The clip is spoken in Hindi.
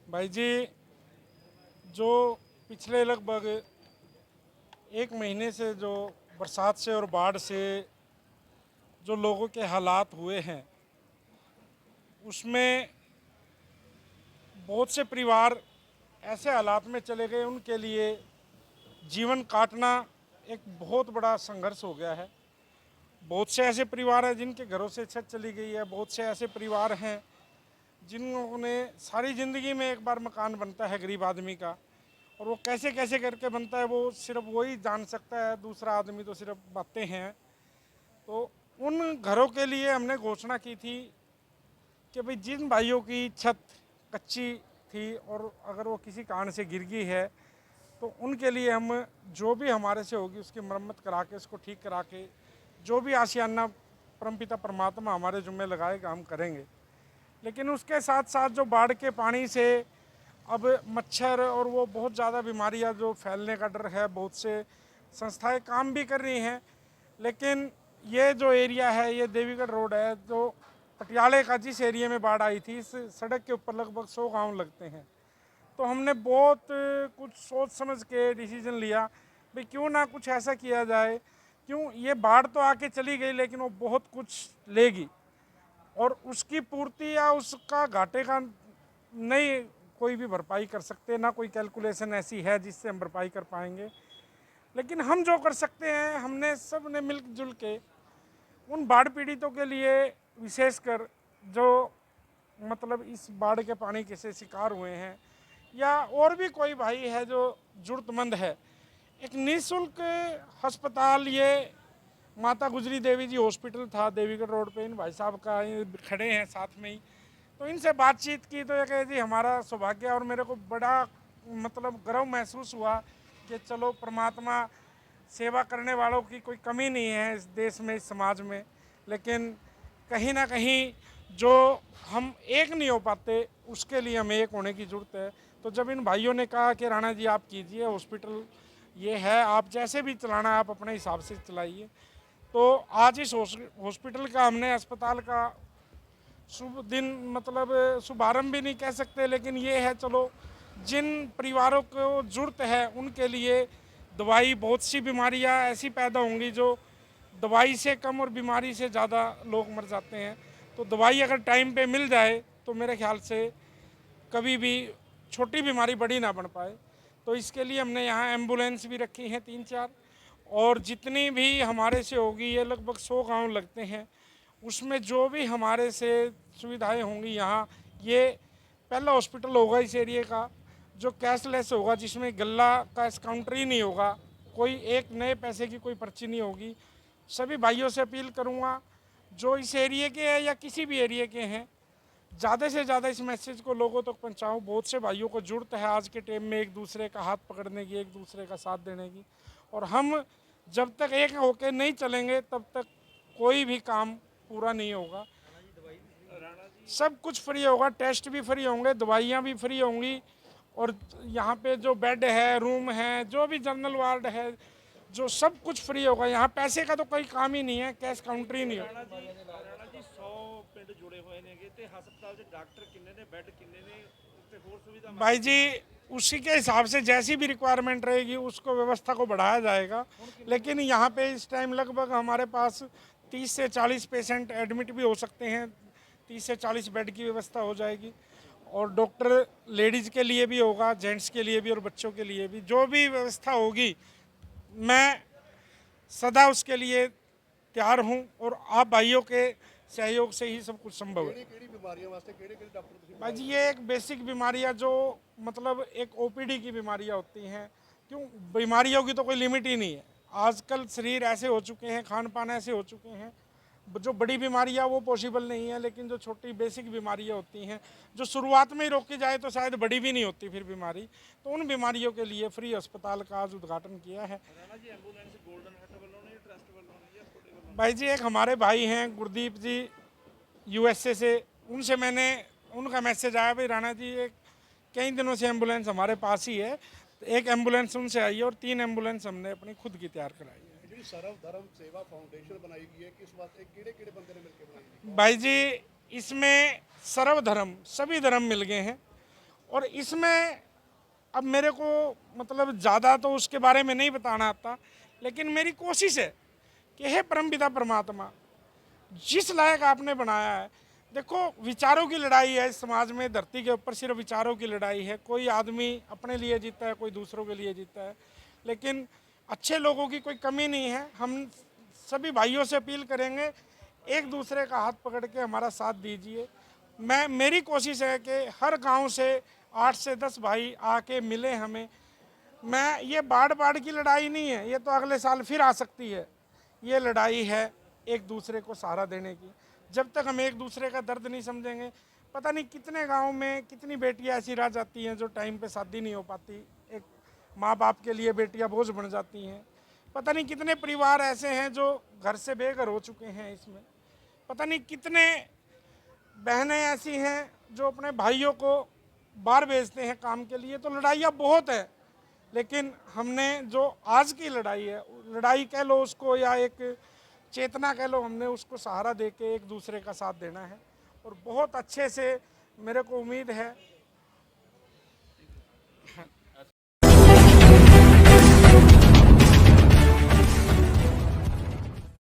भाई जी, जो पिछले लगभग एक महीने से जो बरसात से और बाढ़ से जो लोगों के हालात हुए हैं, उसमें बहुत से परिवार ऐसे हालात में चले गए, उनके लिए जीवन काटना एक बहुत बड़ा संघर्ष हो गया है। बहुत से ऐसे परिवार हैं जिनके घरों से छत चली गई है। बहुत से ऐसे परिवार हैं जिन्होंने सारी ज़िंदगी में एक बार मकान बनता है गरीब आदमी का, और वो कैसे कैसे करके बनता है वो सिर्फ वही जान सकता है, दूसरा आदमी तो सिर्फ बातें हैं। तो उन घरों के लिए हमने घोषणा की थी कि भाई जिन भाइयों की छत कच्ची थी और अगर वो किसी कारण से गिर गई है तो उनके लिए हम जो भी हमारे से होगी उसकी मरम्मत करा के, उसको ठीक करा के, जो भी आशियाना परमपिता परमात्मा हमारे जुम्मे लगाएगा हम करेंगे। लेकिन उसके साथ साथ जो बाढ़ के पानी से अब मच्छर और वो बहुत ज़्यादा बीमारियां जो फैलने का डर है, बहुत से संस्थाएं काम भी कर रही हैं, लेकिन ये जो एरिया है, ये देवीगढ़ रोड है, जो पटियाले का जिस एरिया में बाढ़ आई थी, इस सड़क के ऊपर लगभग 100 गांव लगते हैं। तो हमने बहुत कुछ सोच समझ के डिसीजन लिया भाई क्यों ना कुछ ऐसा किया जाए, क्यों ये बाढ़ तो आके चली गई लेकिन वो बहुत कुछ लेगी और उसकी पूर्ति या उसका घाटे का नहीं कोई भी भरपाई कर सकते, ना कोई कैलकुलेशन ऐसी है जिससे हम भरपाई कर पाएंगे। लेकिन हम जो कर सकते हैं, हमने सब ने मिलजुल के उन बाढ़ पीड़ितों के लिए, विशेषकर जो मतलब इस बाढ़ के पानी के से शिकार हुए हैं या और भी कोई भाई है जो ज़रूरतमंद है, एक निःशुल्क अस्पताल, ये माता गुजरी देवी जी हॉस्पिटल था देवीगढ़ रोड पे, इन भाई साहब का ये खड़े हैं साथ में ही, तो इनसे बातचीत की तो ये कहे जी हमारा सौभाग्य, और मेरे को बड़ा मतलब गर्व महसूस हुआ कि चलो परमात्मा, सेवा करने वालों की कोई कमी नहीं है इस देश में, इस समाज में, लेकिन कहीं ना कहीं जो हम एक नहीं हो पाते उसके लिए हमें एक होने की ज़रूरत है। तो जब इन भाइयों ने कहा कि राणा जी आप कीजिए, हॉस्पिटल ये है, आप जैसे भी चलाना आप अपने हिसाब से चलाइए, तो आज इस हॉस्पिटल का, हमने अस्पताल का शुभ दिन मतलब शुभारंभ भी नहीं कह सकते, लेकिन ये है चलो जिन परिवारों को ज़रूरत है उनके लिए दवाई, बहुत सी बीमारियां ऐसी पैदा होंगी जो दवाई से कम और बीमारी से ज़्यादा लोग मर जाते हैं। तो दवाई अगर टाइम पे मिल जाए तो मेरे ख्याल से कभी भी छोटी बीमारी बड़ी ना बन पाए। तो इसके लिए हमने यहाँ एम्बुलेंस भी रखी हैं 3-4, और जितनी भी हमारे से होगी, ये लगभग 100 गांव लगते हैं, उसमें जो भी हमारे से सुविधाएं होंगी यहाँ, ये पहला हॉस्पिटल होगा इस एरिया का जो कैशलेस होगा, जिसमें गल्ला का काउंटर ही नहीं होगा, कोई एक नए पैसे की कोई पर्ची नहीं होगी। सभी भाइयों से अपील करूँगा जो इस एरिया के हैं या किसी भी एरिया के हैं, ज़्यादा से ज़्यादा इस मैसेज को लोगों तक पहुँचाऊँ। बहुत से भाइयों को ज़रूरत है आज के टाइम में एक दूसरे का हाथ पकड़ने की, एक दूसरे का साथ देने की, और हम जब तक एक होकर नहीं चलेंगे तब तक कोई भी काम पूरा नहीं होगा। सब कुछ फ्री होगा, टेस्ट भी फ्री होंगे, दवाइयाँ भी फ्री होंगी, और यहाँ पे जो बेड है, रूम है, जो भी जनरल वार्ड है, जो सब कुछ फ्री होगा। यहाँ पैसे का तो कोई काम ही नहीं है, कैश काउंटर ही नहीं है। ਰਾਣਾ ਜੀ 100 ਪਿੰਡ ਜੁੜੇ ਹੋਏ ਨੇਗੇ ਤੇ ਹਸਪਤਾਲ 'ਚ ਡਾਕਟਰ ਕਿੰਨੇ ਨੇ, ਬੈੱਡ किन्ने ने ਤੇ ਹੋਰ ਸੁਵਿਧਾ भाई जी उसी के हिसाब से जैसी भी रिक्वायरमेंट रहेगी उसको व्यवस्था को बढ़ाया जाएगा, लेकिन यहाँ पे इस टाइम लगभग हमारे पास 30 से 40 पेशेंट एडमिट भी हो सकते हैं। 30 से 40 बेड की व्यवस्था हो जाएगी, और डॉक्टर लेडीज़ के लिए भी होगा, जेंट्स के लिए भी और बच्चों के लिए भी, जो भी व्यवस्था होगी मैं सदा उसके लिए तैयार हूँ, और आप भाइयों के सहयोग से ही सब कुछ संभव है। ਕਿਹੜੀ ਬਿਮਾਰੀਆਂ ਵਾਸਤੇ ਕਿਹੜੇ ਡਾਕਟਰ ਤੁਸੀਂ भाई जी ये एक बेसिक बीमारियां जो मतलब एक ओपीडी की बीमारियां होती हैं, क्यों बीमारियों की तो कोई लिमिट ही नहीं है। आजकल शरीर ऐसे हो चुके हैं, खान पान ऐसे हो चुके हैं, जो बड़ी बीमारियां वो पॉसिबल नहीं है, लेकिन जो छोटी बेसिक बीमारियां होती हैं जो शुरुआत में ही रोकी जाए तो शायद बड़ी भी नहीं होती फिर बीमारी, तो उन बीमारियों के लिए फ्री अस्पताल का आज उद्घाटन किया है। ਰਾਣਾ ਜੀ ਐਂਬੂਲੈਂਸ ਗੋਲਡਨ ਹੱਟ ਵੱਲੋਂ ਨੇ ਜਾਂ ਟਰਸਟ ਵੱਲੋਂ ਨੇ ਜਾਂ ਤੁਹਾਡੇ ਵੱਲੋਂ? भाई जी एक हमारे भाई हैं गुरदीप जी यूएसए से, उनसे मैंने उनका मैसेज आया भाई राणा जी एक कई दिनों से एम्बुलेंस हमारे पास ही है, तो एक एम्बुलेंस उनसे आई है और 3 एम्बुलेंस हमने अपनी खुद की तैयार कराई है। ਜਿਹੜੀ ਸਰਵ ਧਰਮ ਸੇਵਾ ਫਾਊਂਡੇਸ਼ਨ ਬਣਾਈ ਗਈ ਹੈ ਕਿਸ ਵਾਸਤੇ ਕਿਹੜੇ ਬੰਦੇ ਨੇ ਮਿਲ ਕੇ ਬਣਾਈ ਹੈ? भाई जी इसमें सर्वधर्म सभी धर्म मिल गए हैं, और इसमें अब मेरे को मतलब ज़्यादा तो उसके बारे में नहीं बताना आता, लेकिन मेरी कोशिश है कि हे परमपिता परमात्मा, जिस लायक आपने बनाया है, देखो विचारों की लड़ाई है इस समाज में, धरती के ऊपर सिर्फ विचारों की लड़ाई है। कोई आदमी अपने लिए जीता है, कोई दूसरों के लिए जीता है, लेकिन अच्छे लोगों की कोई कमी नहीं है। हम सभी भाइयों से अपील करेंगे, एक दूसरे का हाथ पकड़ के हमारा साथ दीजिए। मेरी कोशिश है कि हर गांव से 8 से 10 भाई आके मिले हमें। ये बाढ़ की लड़ाई नहीं है, ये तो अगले साल फिर आ सकती है। ये लड़ाई है एक दूसरे को सहारा देने की। जब तक हम एक दूसरे का दर्द नहीं समझेंगे, पता नहीं कितने गांव में कितनी बेटियां ऐसी रह जाती हैं जो टाइम पे शादी नहीं हो पाती। एक माँ बाप के लिए बेटियां बोझ बन जाती हैं। पता नहीं कितने परिवार ऐसे हैं जो घर से बेघर हो चुके हैं। इसमें पता नहीं कितने बहनें ऐसी हैं जो अपने भाइयों को बाहर भेजते हैं काम के लिए। तो लड़ाइयाँ बहुत है, लेकिन हमने जो आज की लड़ाई है, लड़ाई कह लो उसको या एक चेतना कह लो, हमने उसको सहारा दे के एक दूसरे का साथ देना है। और बहुत अच्छे से मेरे को उम्मीद है